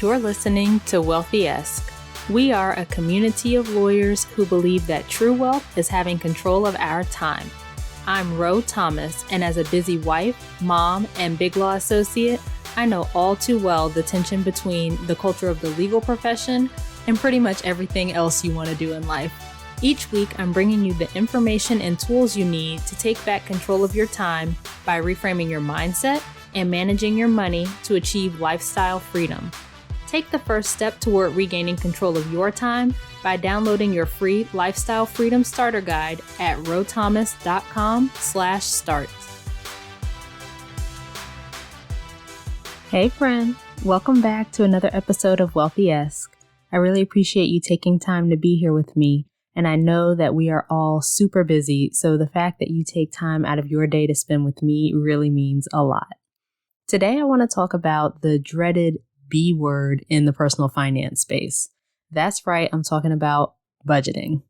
You're listening to Wealthy-esque. We are a community of lawyers who believe that true wealth is having control of our time. I'm Ro Thomas, and as a busy wife, mom, and big law associate, I know all too well the tension between the culture of the legal profession and pretty much everything else you want to do in life. Each week, I'm bringing you the information and tools you need to take back control of your time by reframing your mindset and managing your money to achieve lifestyle freedom. Take the first step toward regaining control of your time by downloading your free Lifestyle Freedom Starter Guide at rothomas.com/start. Hey friend, welcome back to another episode of Wealthy-esque. I really appreciate you taking time to be here with me, and I know that we are all super busy, so the fact that you take time out of your day to spend with me really means a lot. Today I want to talk about the dreaded B word in the personal finance space. That's right, I'm talking about budgeting.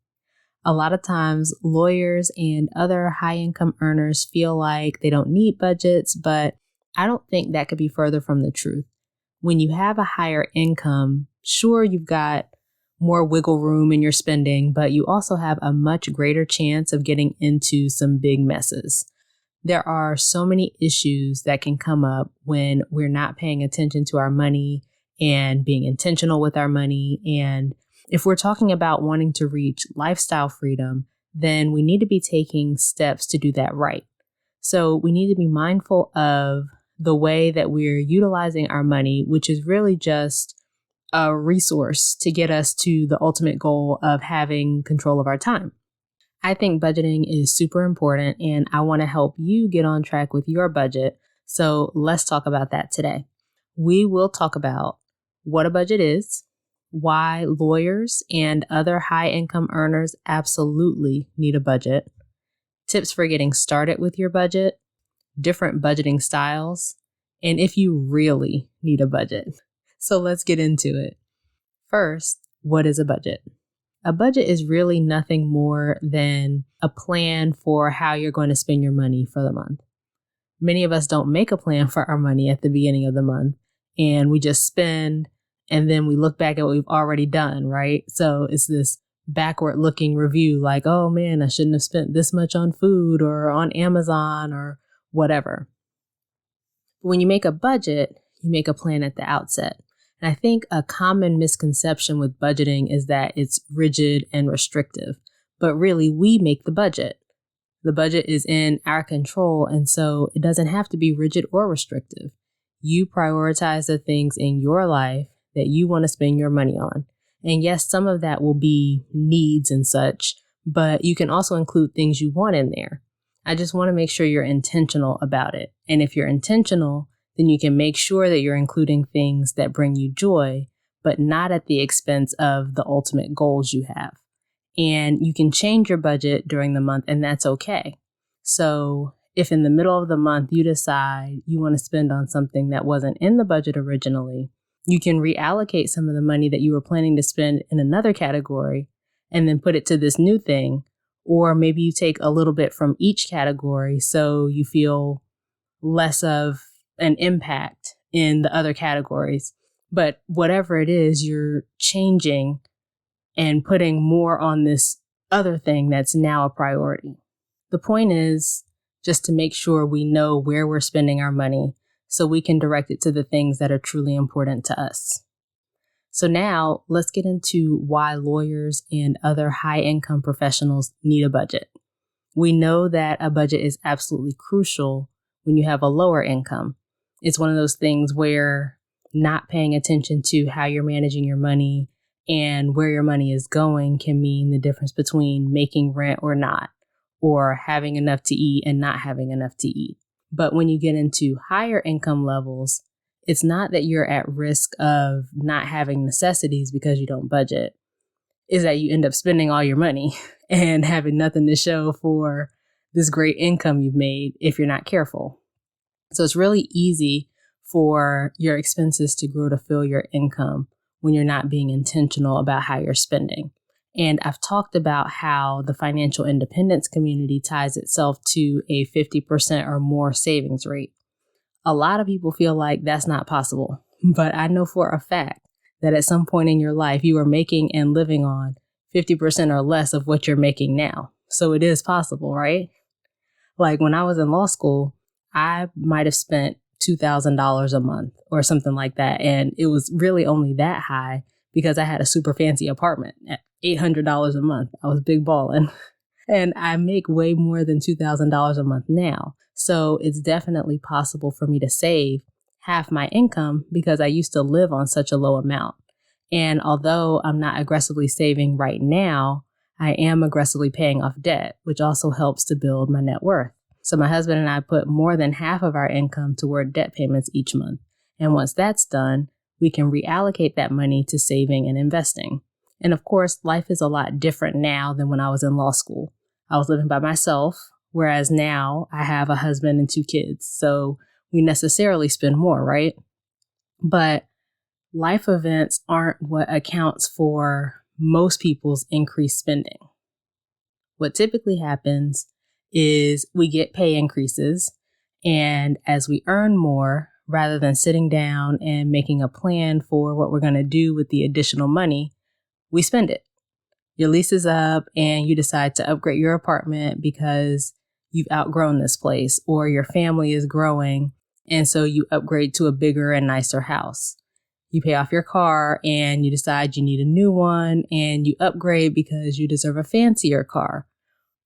A lot of times, lawyers and other high-income earners feel like they don't need budgets, but I don't think that could be further from the truth. When you have a higher income, sure, you've got more wiggle room in your spending, but you also have a much greater chance of getting into some big messes. There are so many issues that can come up when we're not paying attention to our money and being intentional with our money. And if we're talking about wanting to reach lifestyle freedom, then we need to be taking steps to do that right. So we need to be mindful of the way that we're utilizing our money, which is really just a resource to get us to the ultimate goal of having control of our time. I think budgeting is super important, and I want to help you get on track with your budget. So let's talk about that today. We will talk about what a budget is, why lawyers and other high-income earners absolutely need a budget, tips for getting started with your budget, different budgeting styles, and if you really need a budget. So let's get into it. First, what is a budget? A budget is really nothing more than a plan for how you're going to spend your money for the month. Many of us don't make a plan for our money at the beginning of the month, and we just spend, and then we look back at what we've already done, right? So it's this backward looking review like, oh man, I shouldn't have spent this much on food or on Amazon or whatever. When you make a budget, you make a plan at the outset. And I think a common misconception with budgeting is that it's rigid and restrictive, but really we make the budget. The budget is in our control, and so it doesn't have to be rigid or restrictive. You prioritize the things in your life that you want to spend your money on. And yes, some of that will be needs and such, but you can also include things you want in there. I just want to make sure you're intentional about it. And if you're intentional, then you can make sure that you're including things that bring you joy, but not at the expense of the ultimate goals you have. And you can change your budget during the month, and that's okay. So if in the middle of the month you decide you want to spend on something that wasn't in the budget originally, you can reallocate some of the money that you were planning to spend in another category and then put it to this new thing. Or maybe you take a little bit from each category so you feel less of an impact in the other categories. But whatever it is, you're changing and putting more on this other thing that's now a priority. The point is just to make sure we know where we're spending our money so we can direct it to the things that are truly important to us. So now let's get into why lawyers and other high-income professionals need a budget. We know that a budget is absolutely crucial when you have a lower income. It's one of those things where not paying attention to how you're managing your money and where your money is going can mean the difference between making rent or not, or having enough to eat and not having enough to eat. But when you get into higher income levels, it's not that you're at risk of not having necessities because you don't budget. It's that you end up spending all your money and having nothing to show for this great income you've made if you're not careful. So it's really easy for your expenses to grow to fill your income when you're not being intentional about how you're spending. And I've talked about how the financial independence community ties itself to a 50% or more savings rate. A lot of people feel like that's not possible but I know for a fact that at some point in your life, you are making and living on 50% or less of what you're making now. So it is possible, right? Like when I was in law school, I might have spent $2,000 a month or something like that. And it was really only that high because I had a super fancy apartment at $800 a month. I was big ballin'. And I make way more than $2,000 a month now. So it's definitely possible for me to save half my income because I used to live on such a low amount. And although I'm not aggressively saving right now, I am aggressively paying off debt, which also helps to build my net worth. So my husband and I put more than half of our income toward debt payments each month. And once that's done, we can reallocate that money to saving and investing. And of course, life is a lot different now than when I was in law school. I was living by myself, whereas now I have a husband and 2 kids. So we necessarily spend more, right? But life events aren't what accounts for most people's increased spending. What typically happens is we get pay increases, and as we earn more, rather than sitting down and making a plan for what we're going to do with the additional money, we spend it. Your lease is up and you decide to upgrade your apartment because you've outgrown this place, or your family is growing and so you upgrade to a bigger and nicer house. You pay off your car and you decide you need a new one and you upgrade because you deserve a fancier car.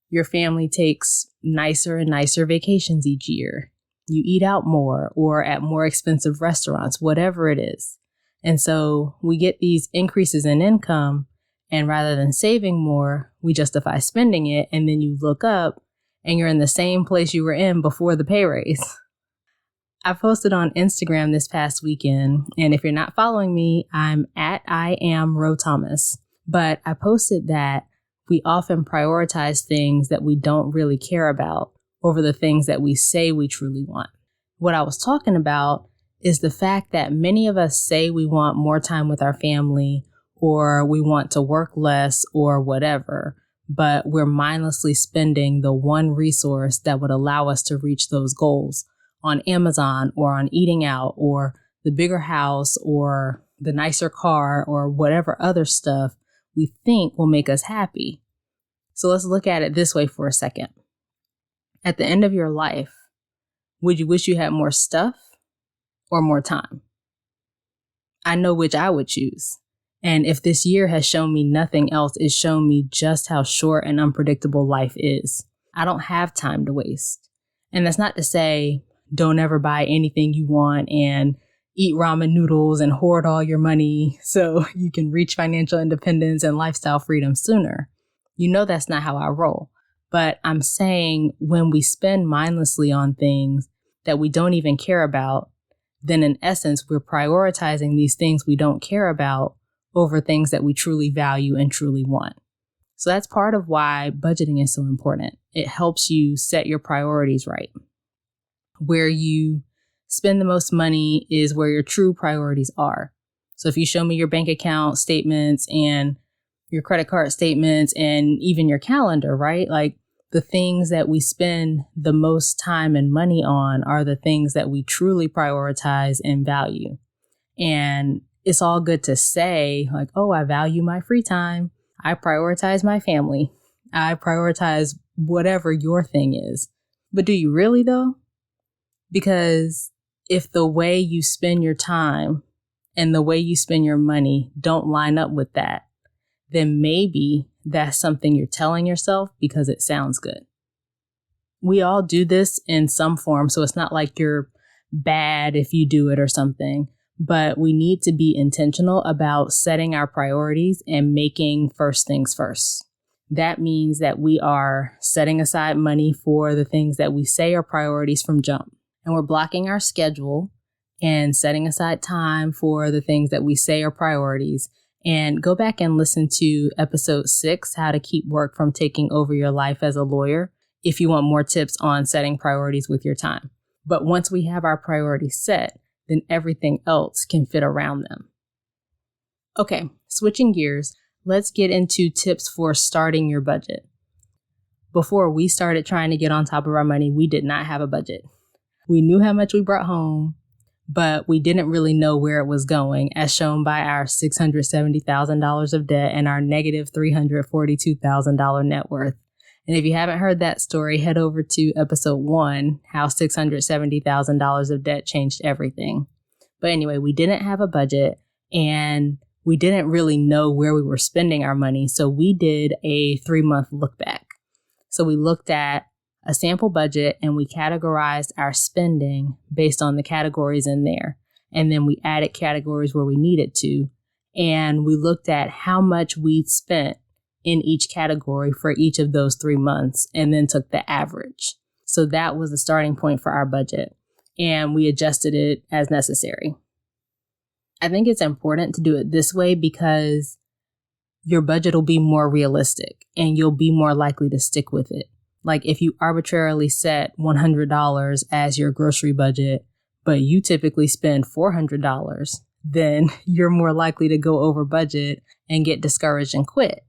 Your family takes nicer and nicer vacations each year. You eat out more or at more expensive restaurants, whatever it is. And so we get these increases in income, and rather than saving more, we justify spending it. And then you look up and you're in the same place you were in before the pay raise. I posted on Instagram this past weekend, and if you're not following me, I'm at IamRoThomas. But I posted that we often prioritize things that we don't really care about over the things that we say we truly want. What I was talking about is the fact that many of us say we want more time with our family, or we want to work less, or whatever, but we're mindlessly spending the one resource that would allow us to reach those goals on Amazon or on eating out or the bigger house or the nicer car or whatever other stuff we think will make us happy. So let's look at it this way for a second. At the end of your life, would you wish you had more stuff or more time? I know which I would choose. And if this year has shown me nothing else, it's shown me just how short and unpredictable life is. I don't have time to waste. And that's not to say don't ever buy anything you want and eat ramen noodles and hoard all your money so you can reach financial independence and lifestyle freedom sooner. You know that's not how I roll. But I'm saying when we spend mindlessly on things that we don't even care about, then in essence, we're prioritizing these things we don't care about over things that we truly value and truly want. So that's part of why budgeting is so important. It helps you set your priorities right. Where you spend the most money is where your true priorities are. So if you show me your bank account statements and your credit card statements and even your calendar, right? Like the things that we spend the most time and money on are the things that we truly prioritize and value. And it's all good to say like, oh, I value my free time. I prioritize my family. I prioritize whatever your thing is. But do you really though? Because if the way you spend your time and the way you spend your money don't line up with that, then maybe that's something you're telling yourself because it sounds good. We all do this in some form, so it's not like you're bad if you do it or something, but we need to be intentional about setting our priorities and making first things first. That means that we are setting aside money for the things that we say are priorities from jump. And we're blocking our schedule and setting aside time for the things that we say are priorities. And go back and listen to episode 6, How to Keep Work from Taking Over Your Life as a Lawyer, if you want more tips on setting priorities with your time. But once we have our priorities set, then everything else can fit around them. Okay, switching gears, let's get into tips for starting your budget. Before we started trying to get on top of our money, we did not have a budget. We knew how much we brought home, but we didn't really know where it was going, as shown by our $670,000 of debt and our negative $342,000 net worth. And if you haven't heard that story, head over to episode 1, how $670,000 of debt changed everything. But anyway, we didn't have a budget and we didn't really know where we were spending our money. So we did a 3-month look back. So we looked at a sample budget and we categorized our spending based on the categories in there. And then we added categories where we needed to. And we looked at how much we'd spent in each category for each of those 3 months and then took the average. So that was the starting point for our budget. And we adjusted it as necessary. I think it's important to do it this way because your budget will be more realistic and you'll be more likely to stick with it. Like if you arbitrarily set $100 as your grocery budget, but you typically spend $400, then you're more likely to go over budget and get discouraged and quit.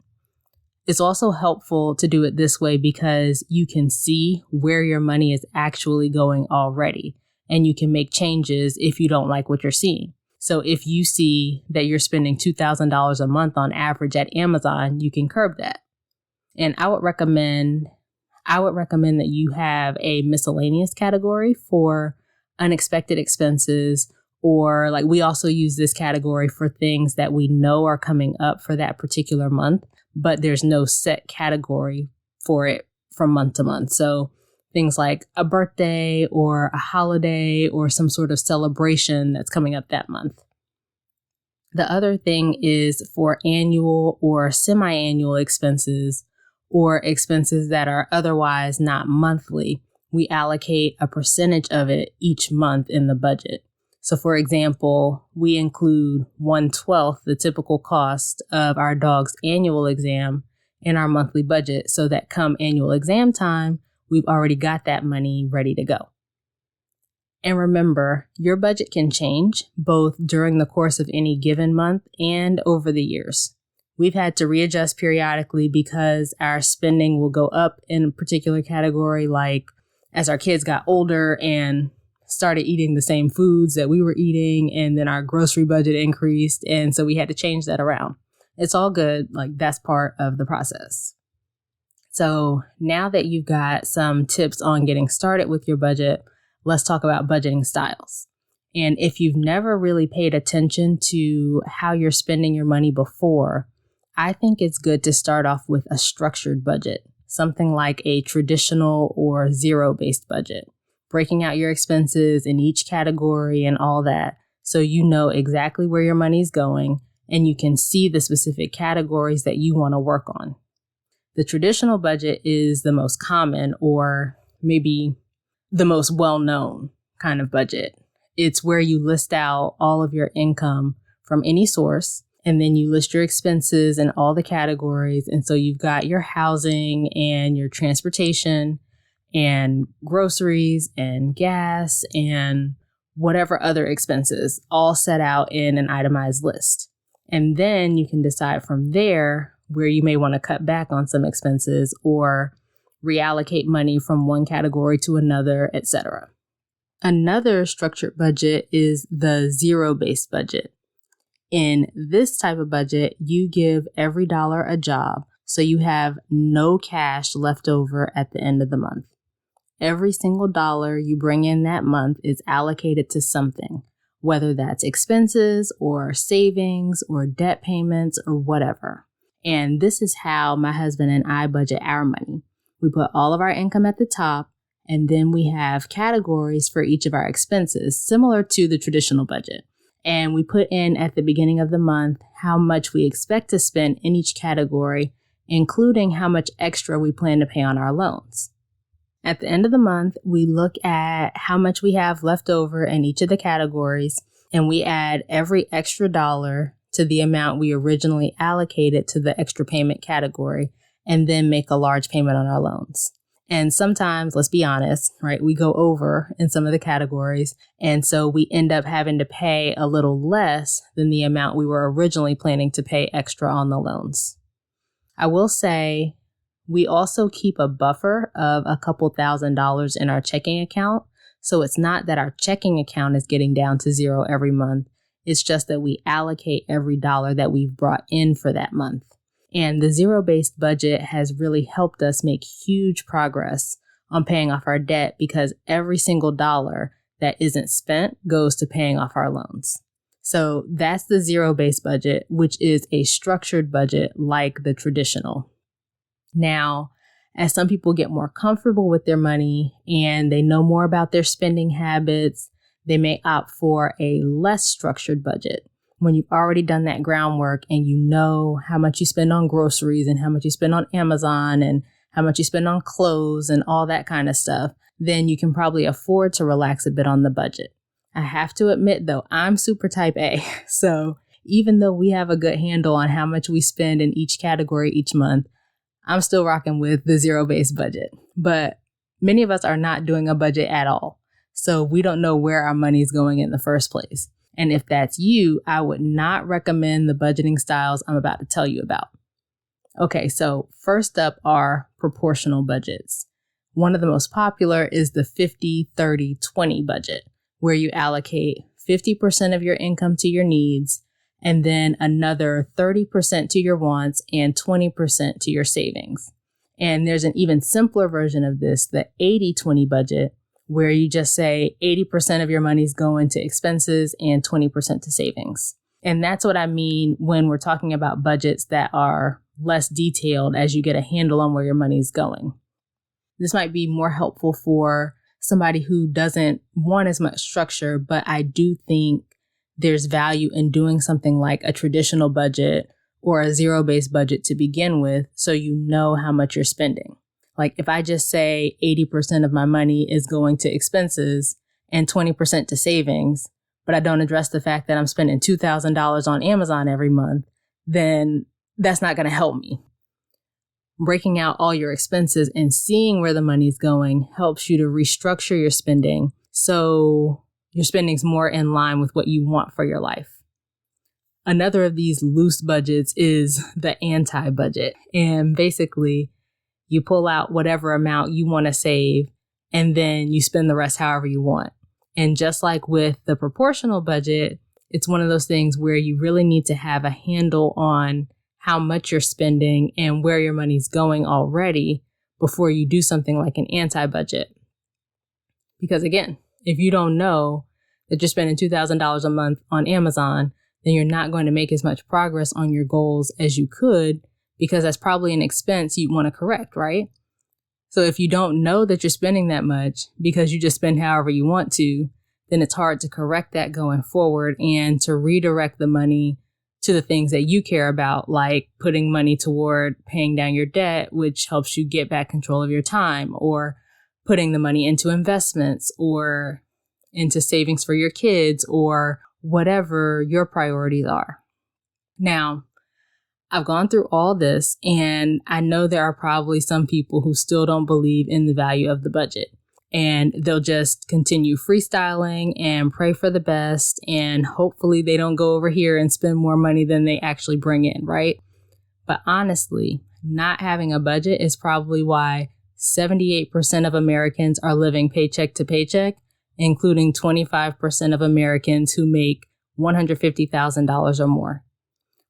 It's also helpful to do it this way because you can see where your money is actually going already, and you can make changes if you don't like what you're seeing. So if you see that you're spending $2,000 a month on average at Amazon, you can curb that. And I would recommend that you have a miscellaneous category for unexpected expenses, or like we also use this category for things that we know are coming up for that particular month, but there's no set category for it from month to month. So things like a birthday or a holiday or some sort of celebration that's coming up that month. The other thing is for annual or semi-annual expenses or expenses that are otherwise not monthly, we allocate a percentage of it each month in the budget. So for example, we include 1/12 the typical cost of our dog's annual exam in our monthly budget so that come annual exam time, we've already got that money ready to go. And remember, your budget can change both during the course of any given month and over the years. We've had to readjust periodically because our spending will go up in a particular category, like as our kids got older and started eating the same foods that we were eating, and then our grocery budget increased, and so we had to change that around. It's all good, like that's part of the process. So now that you've got some tips on getting started with your budget, let's talk about budgeting styles. And if you've never really paid attention to how you're spending your money before, I think it's good to start off with a structured budget, something like a traditional or zero-based budget, breaking out your expenses in each category and all that, so you know exactly where your money's going and you can see the specific categories that you want to work on. The traditional budget is the most common, or maybe the most well-known kind of budget. It's where you list out all of your income from any source, and then you list your expenses in all the categories. And so you've got your housing and your transportation and groceries and gas and whatever other expenses all set out in an itemized list. And then you can decide from there where you may want to cut back on some expenses or reallocate money from one category to another, etc. Another structured budget is the zero-based budget. In this type of budget, you give every dollar a job, so you have no cash left over at the end of the month. Every single dollar you bring in that month is allocated to something, whether that's expenses or savings or debt payments or whatever. And this is how my husband and I budget our money. We put all of our income at the top, and then we have categories for each of our expenses, similar to the traditional budget. And we put in at the beginning of the month how much we expect to spend in each category, including how much extra we plan to pay on our loans. At the end of the month, we look at how much we have left over in each of the categories, and we add every extra dollar to the amount we originally allocated to the extra payment category, and then make a large payment on our loans. And sometimes, let's be honest, right, we go over in some of the categories, and so we end up having to pay a little less than the amount we were originally planning to pay extra on the loans. I will say we also keep a buffer of a couple $1,000s in our checking account So it's not that our checking account is getting down to zero every month. It's just that we allocate every dollar that we've brought in for that month. And the zero-based budget has really helped us make huge progress on paying off our debt because every single dollar that isn't spent goes to paying off our loans. So that's the zero-based budget, which is a structured budget like the traditional. Now, as some people get more comfortable with their money and they know more about their spending habits, they may opt for a less structured budget. When you've already done that groundwork and you know how much you spend on groceries and how much you spend on Amazon and how much you spend on clothes and all that kind of stuff, then you can probably afford to relax a bit on the budget. I have to admit, though, I'm super type A. So even though we have a good handle on how much we spend in each category each month, I'm still rocking with the zero-based budget. But many of us are not doing a budget at all. So we don't know where our money is going in the first place. And if that's you, I would not recommend the budgeting styles I'm about to tell you about. Okay, so first up are proportional budgets. One of the most popular is the 50-30-20 budget, where you allocate 50% of your income to your needs, and then another 30% to your wants and 20% to your savings. And there's an even simpler version of this, the 80-20 budget, where you just say 80% of your money's going to expenses and 20% to savings. And that's what I mean when we're talking about budgets that are less detailed as you get a handle on where your money's going. This might be more helpful for somebody who doesn't want as much structure, but I do think there's value in doing something like a traditional budget or a zero-based budget to begin with so you know how much you're spending. Like if I just say 80% of my money is going to expenses and 20% to savings, but I don't address the fact that I'm spending $2,000 on Amazon every month, then that's not going to help me. Breaking out all your expenses and seeing where the money's going helps you to restructure your spending so your spending's more in line with what you want for your life. Another of these loose budgets is the anti-budget. And basically, you pull out whatever amount you want to save, and then you spend the rest however you want. And just like with the proportional budget, it's one of those things where you really need to have a handle on how much you're spending and where your money's going already before you do something like an anti-budget. Because again, if you don't know that you're spending $2,000 a month on Amazon, then you're not going to make as much progress on your goals as you could, because that's probably an expense you want to correct, right? So if you don't know that you're spending that much because you just spend however you want to, then it's hard to correct that going forward and to redirect the money to the things that you care about, like putting money toward paying down your debt, which helps you get back control of your time, or putting the money into investments or into savings for your kids, or whatever your priorities are. Now, I've gone through all this, and I know there are probably some people who still don't believe in the value of the budget, and they'll just continue freestyling and pray for the best, and hopefully they don't go over here and spend more money than they actually bring in, right? But honestly, not having a budget is probably why 78% of Americans are living paycheck to paycheck, including 25% of Americans who make $150,000 or more.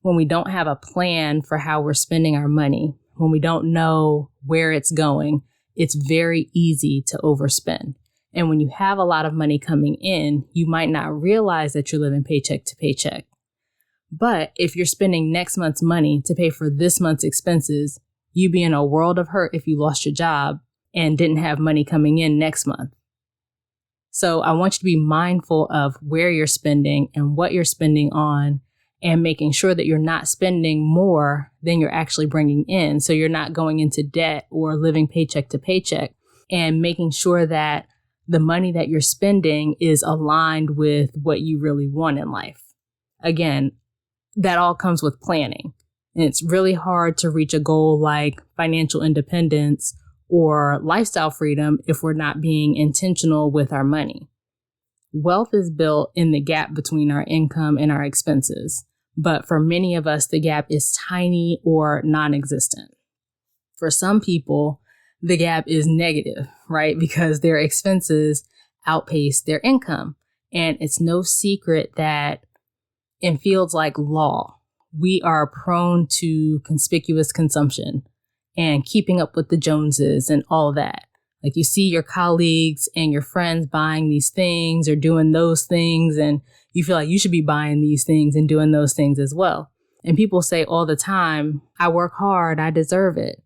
When we don't have a plan for how we're spending our money, when we don't know where it's going, it's very easy to overspend. And when you have a lot of money coming in, you might not realize that you're living paycheck to paycheck. But if you're spending next month's money to pay for this month's expenses, you'd be in a world of hurt if you lost your job and didn't have money coming in next month. So I want you to be mindful of where you're spending and what you're spending on, and making sure that you're not spending more than you're actually bringing in. So you're not going into debt or living paycheck to paycheck, and making sure that the money that you're spending is aligned with what you really want in life. Again, that all comes with planning. And it's really hard to reach a goal like financial independence or lifestyle freedom if we're not being intentional with our money. Wealth is built in the gap between our income and our expenses. But for many of us, the gap is tiny or non-existent. For some people, the gap is negative, right? Because their expenses outpace their income. And it's no secret that in fields like law, we are prone to conspicuous consumption and keeping up with the Joneses and all that. Like you see your colleagues and your friends buying these things or doing those things, and you feel like you should be buying these things and doing those things as well. And people say all the time, I work hard, I deserve it.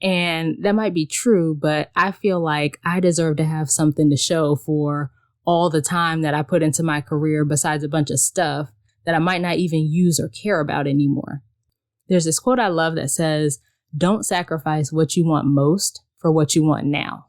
And that might be true, but I feel like I deserve to have something to show for all the time that I put into my career besides a bunch of stuff that I might not even use or care about anymore. There's this quote I love that says, don't sacrifice what you want most for what you want now.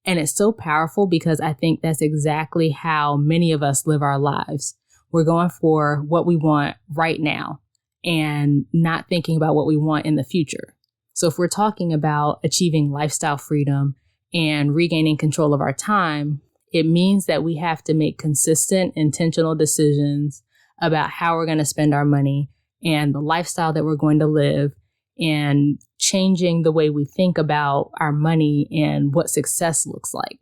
And it's so powerful because I think that's exactly how many of us live our lives. We're going for what we want right now and not thinking about what we want in the future. So if we're talking about achieving lifestyle freedom and regaining control of our time, it means that we have to make consistent, intentional decisions about how we're going to spend our money and the lifestyle that we're going to live, and changing the way we think about our money and what success looks like.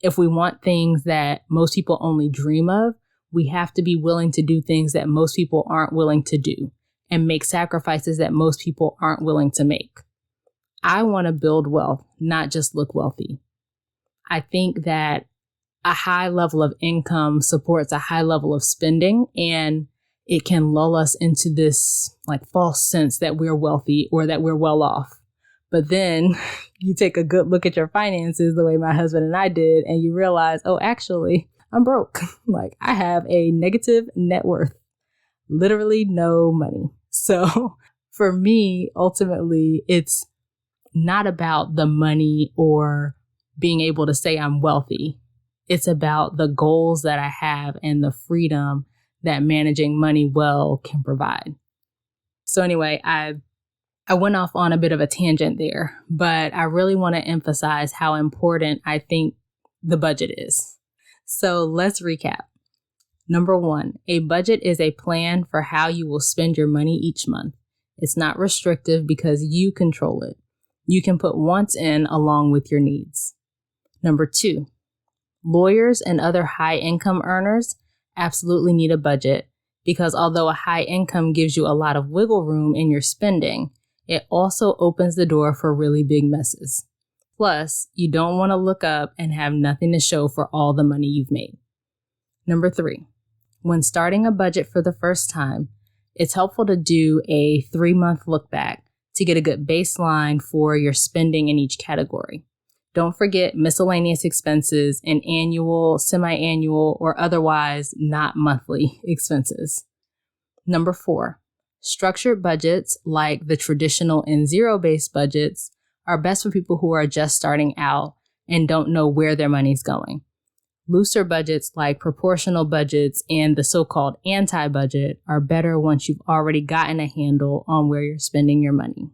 If we want things that most people only dream of, we have to be willing to do things that most people aren't willing to do and make sacrifices that most people aren't willing to make. I want to build wealth, not just look wealthy. I think that a high level of income supports a high level of spending, and it can lull us into this like false sense that we're wealthy or that we're well off. But then you take a good look at your finances the way my husband and I did, and you realize, oh, actually, I'm broke. Like I have a negative net worth, literally no money. So for me, ultimately, it's not about the money or being able to say I'm wealthy. It's about the goals that I have and the freedom that managing money well can provide. So anyway, I went off on a bit of a tangent there, but I really want to emphasize how important I think the budget is. So let's recap. Number 1, a budget is a plan for how you will spend your money each month. It's not restrictive because you control it. You can put wants in along with your needs. Number 2, lawyers and other high income earners absolutely need a budget because although a high income gives you a lot of wiggle room in your spending, it also opens the door for really big messes. Plus, you don't want to look up and have nothing to show for all the money you've made. Number 3, when starting a budget for the first time, it's helpful to do a 3-month look back to get a good baseline for your spending in each category. Don't forget miscellaneous expenses and annual, semi-annual, or otherwise not monthly expenses. Number 4, structured budgets like the traditional and zero-based budgets are best for people who are just starting out and don't know where their money's going. Looser budgets like proportional budgets and the so-called anti-budget are better once you've already gotten a handle on where you're spending your money.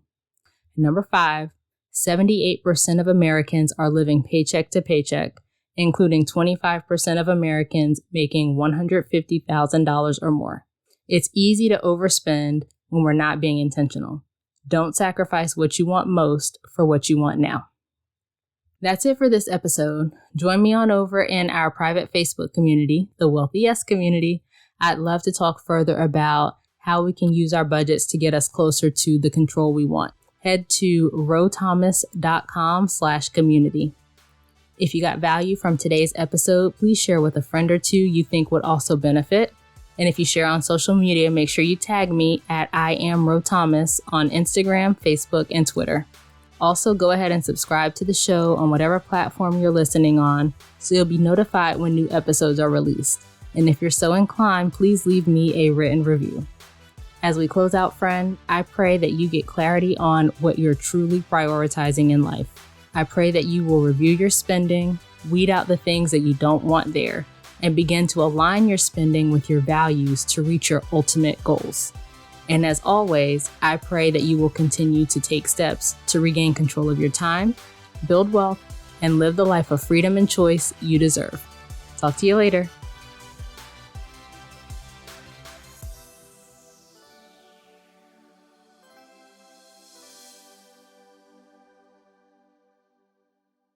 Number 5, 78% of Americans are living paycheck to paycheck, including 25% of Americans making $150,000 or more. It's easy to overspend when we're not being intentional. Don't sacrifice what you want most for what you want now. That's it for this episode. Join me on over in our private Facebook community, the Wealthy Yes community. I'd love to talk further about how we can use our budgets to get us closer to the control we want. Head to rothomas.com/community. If you got value from today's episode, please share with a friend or two you think would also benefit. And if you share on social media, make sure you tag me at @IamRoThomas on Instagram, Facebook, and Twitter. Also, go ahead and subscribe to the show on whatever platform you're listening on so you'll be notified when new episodes are released. And if you're so inclined, please leave me a written review. As we close out, friend, I pray that you get clarity on what you're truly prioritizing in life. I pray that you will review your spending, weed out the things that you don't want there, and begin to align your spending with your values to reach your ultimate goals. And as always, I pray that you will continue to take steps to regain control of your time, build wealth, and live the life of freedom and choice you deserve. Talk to you later.